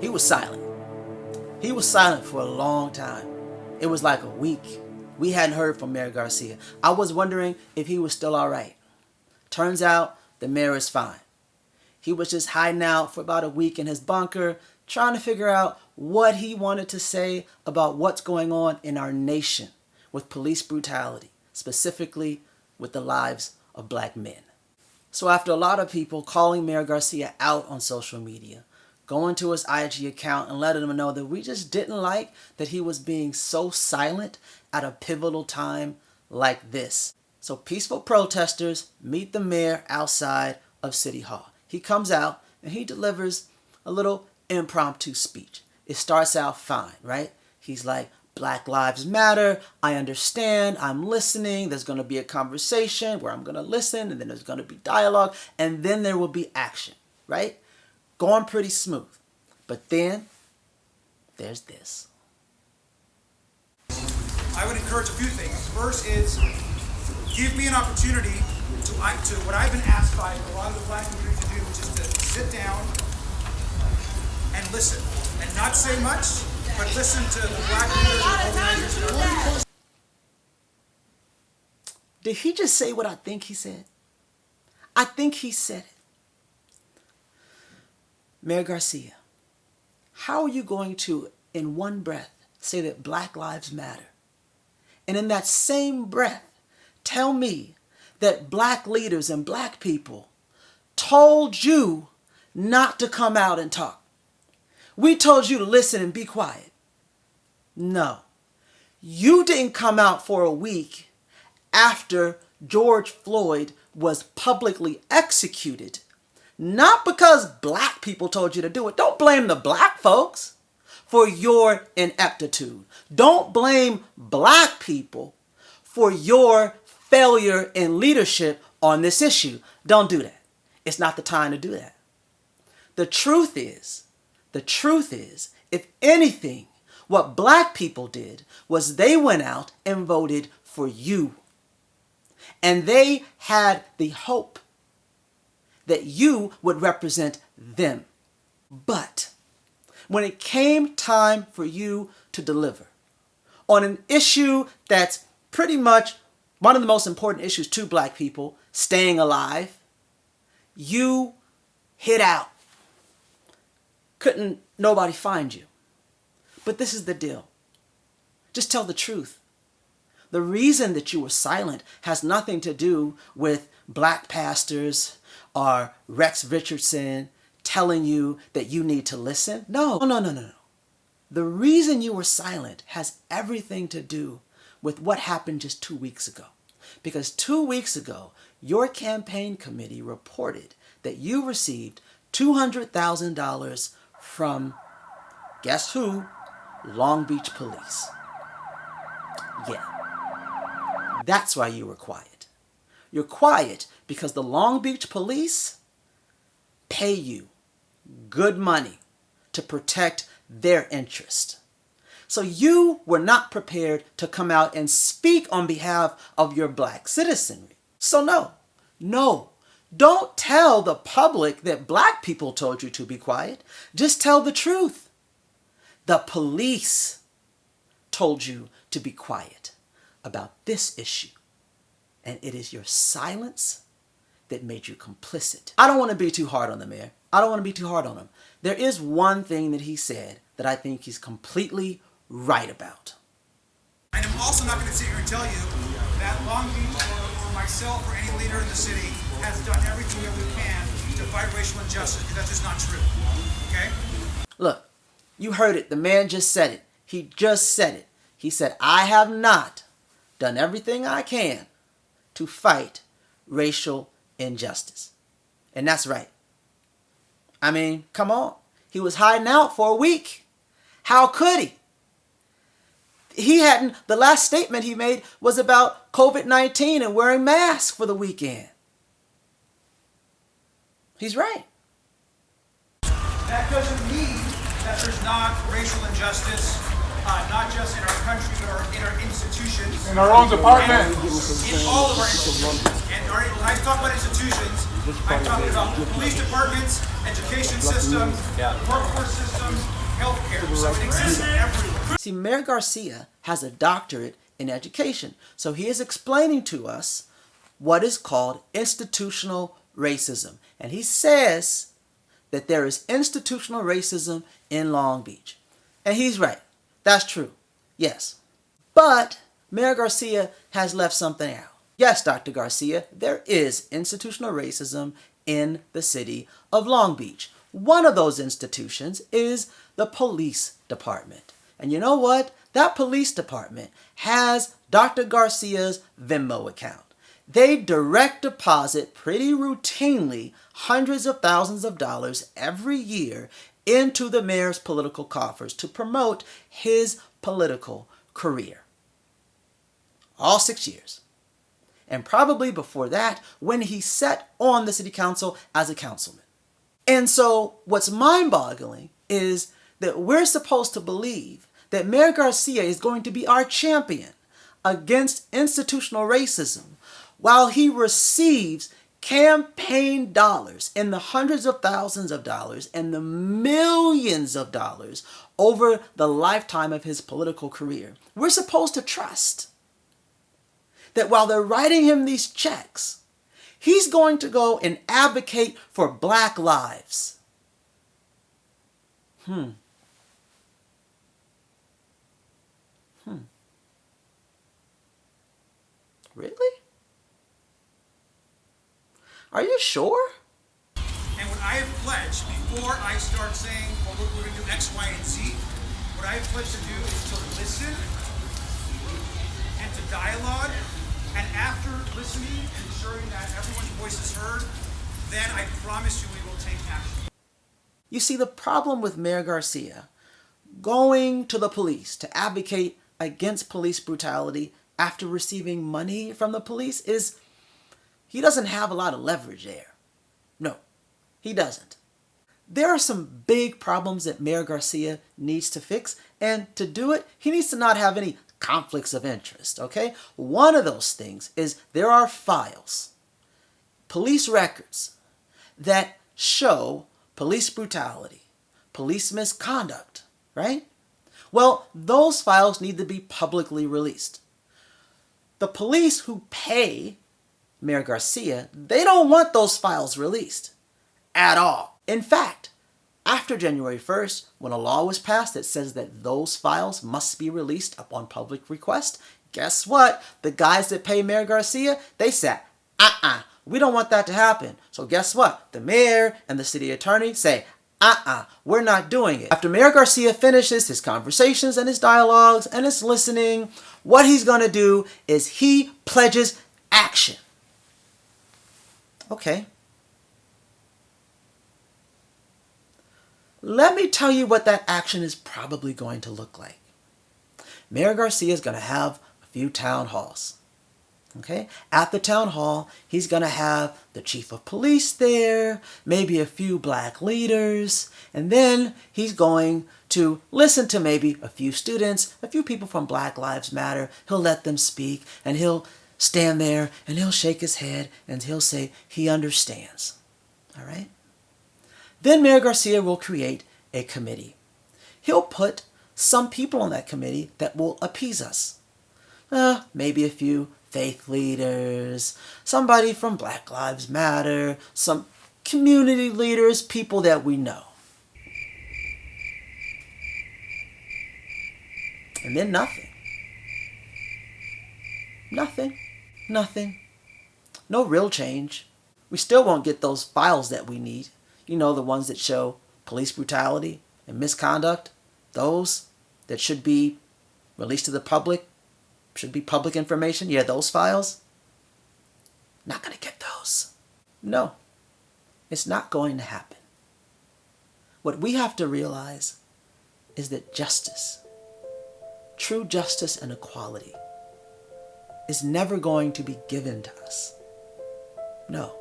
He was silent. He was silent for a long time. It was like a week. We hadn't heard from Mayor Garcia. I was wondering if he was still all right. Turns out the mayor is fine. He was just hiding out for about a week in his bunker, trying to figure out what he wanted to say about what's going on in our nation with police brutality, specifically with the lives of black men. So after a lot of people calling Mayor Garcia out on social media, going to his IG account and letting him know that we just didn't like that he was being so silent at a pivotal time like this. So peaceful protesters meet the mayor outside of City Hall. He comes out and he delivers a little impromptu speech. It starts out fine, right? He's like, Black Lives Matter, I understand, I'm listening, there's going to be a conversation where I'm going to listen, and then there's going to be dialogue, and then there will be action, right? Going pretty smooth. But then, there's this. I would encourage a few things. First is, give me an opportunity to what I've been asked by a lot of the black community to do, which is to sit down and listen. And not say much, but listen to the black leaders and organizers. Did he just say what I think he said? I think he said it. Mayor Garcia, how are you going to, in one breath, say that Black Lives Matter, and in that same breath, tell me that black leaders and black people told you not to come out and talk? We told you to listen and be quiet. No, you didn't come out for a week after George Floyd was publicly executed. Not because black people told you to do it. Don't blame the black folks for your ineptitude. Don't blame black people for your failure in leadership on this issue. Don't do that. It's not the time to do that. The truth is, if anything, what black people did was they went out and voted for you. And they had the hope that you would represent them. But when it came time for you to deliver on an issue that's pretty much one of the most important issues to black people, staying alive, you hid out. Couldn't nobody find you. But this is the deal. Just tell the truth. The reason that you were silent has nothing to do with black pastors or Rex Richardson telling you that you need to listen. No. The reason you were silent has everything to do with what happened just 2 weeks ago. Because 2 weeks ago, your campaign committee reported that you received $200,000 from, guess who? Long Beach Police. Yeah. That's why you were quiet. You're quiet because the Long Beach Police pay you good money to protect their interest. So you were not prepared to come out and speak on behalf of your black citizenry. So no, don't tell the public that black people told you to be quiet. Just tell the truth. The police told you to be quiet about this issue. And it is your silence that made you complicit. I don't want to be too hard on the mayor. I don't want to be too hard on him. There is one thing that he said that I think he's completely right about. And I'm also not going to sit here and tell you that Long Beach or myself or any leader in the city has done everything that we can to fight racial injustice, because that's just not true. Okay? Look, you heard it. The man just said it. He just said it. He said, I have not done everything I can to fight racial injustice. And that's right. I mean, come on. He was hiding out for a week. How could he? The last statement he made was about COVID-19 and wearing masks for the weekend. He's right. That doesn't mean that there's not racial injustice, not just in our country, but in our institutions. In our own department. In all of our institutions. And when I talk about institutions, I'm talking about police departments, education systems, workforce systems, healthcare. So it exists everywhere. See, Mayor Garcia has a doctorate in education, so he is explaining to us what is called institutional racism. And he says that there is institutional racism in Long Beach. And he's right. That's true. Yes. But Mayor Garcia has left something out. Yes, Dr. Garcia, there is institutional racism in the city of Long Beach. One of those institutions is the police department. And you know what? That police department has Dr. Garcia's Venmo account. They direct deposit pretty routinely hundreds of thousands of dollars every year into the mayor's political coffers to promote his political career. All 6 years. And probably before that, when he sat on the city council as a councilman. And so what's mind-boggling is that we're supposed to believe that Mayor Garcia is going to be our champion against institutional racism while he receives campaign dollars in the hundreds of thousands of dollars and the millions of dollars over the lifetime of his political career. We're supposed to trust that while they're writing him these checks, he's going to go and advocate for black lives. Really? Are you sure? And what I have pledged before I start saying, well, we're going to do X, Y, and Z, what I have pledged to do is to listen and to dialogue. And after listening and ensuring that everyone's voice is heard, then I promise you we will take action. You see, the problem with Mayor Garcia going to the police to advocate against police brutality after receiving money from the police is he doesn't have a lot of leverage there. No, he doesn't. There are some big problems that Mayor Garcia needs to fix, and to do it, he needs to not have any conflicts of interest, okay? One of those things is there are files, police records, that show police brutality, police misconduct, right? Well, those files need to be publicly released. The police who pay Mayor Garcia, they don't want those files released at all. In fact, after January 1st, when a law was passed that says that those files must be released upon public request, guess what? The guys that pay Mayor Garcia, they said, we don't want that to happen. So guess what? The mayor and the city attorney say, we're not doing it. After Mayor Garcia finishes his conversations and his dialogues and his listening, what he's going to do is he pledges action. Okay. Let me tell you what that action is probably going to look like. Mayor Garcia is going to have a few town halls. Okay? At the town hall, he's going to have the chief of police there, maybe a few black leaders, and then he's going to listen to maybe a few students, a few people from Black Lives Matter. He'll let them speak, and he'll stand there, and he'll shake his head, and he'll say he understands. All right? Then Mayor Garcia will create a committee. He'll put some people on that committee that will appease us. Maybe a few faith leaders, somebody from Black Lives Matter, some community leaders, people that we know. And then nothing. Nothing. No real change. We still won't get those files that we need. You know, the ones that show police brutality and misconduct. Those that should be released to the public. Should be public information. Yeah, those files. Not going to get those. No. It's not going to happen. What we have to realize is that justice, true justice and equality, is never going to be given to us. No.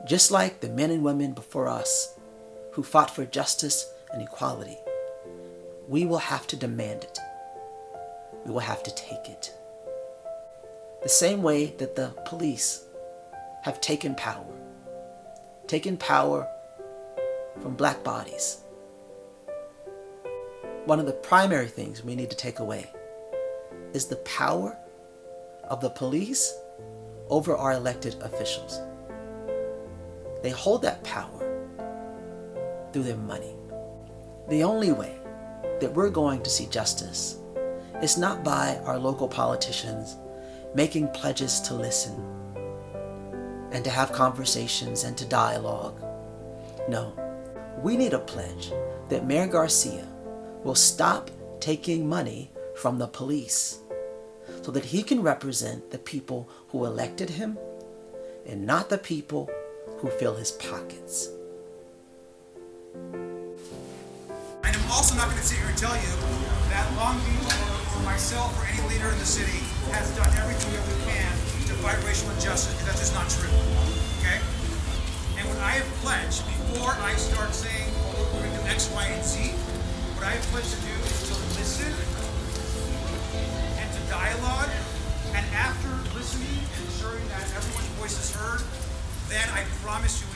Just like the men and women before us who fought for justice and equality, we will have to demand it. We will have to take it. The same way that the police have taken power from black bodies. One of the primary things we need to take away is the power of the police over our elected officials. They hold that power through their money. The only way that we're going to see justice is not by our local politicians making pledges to listen and to have conversations and to dialogue. No, we need a pledge that Mayor Garcia will stop taking money from the police so that he can represent the people who elected him and not the people who fill his pockets. And I'm also not going to sit here and tell you that Long Beach, or myself, or any leader in the city has done everything that we can to fight racial injustice, because that's just not true. Okay? And what I have pledged before I start saying, well, we're going to do X, Y, and Z, what I have pledged to do is to listen and to dialogue. And after listening and ensuring that everyone's voice is heard, then I promise you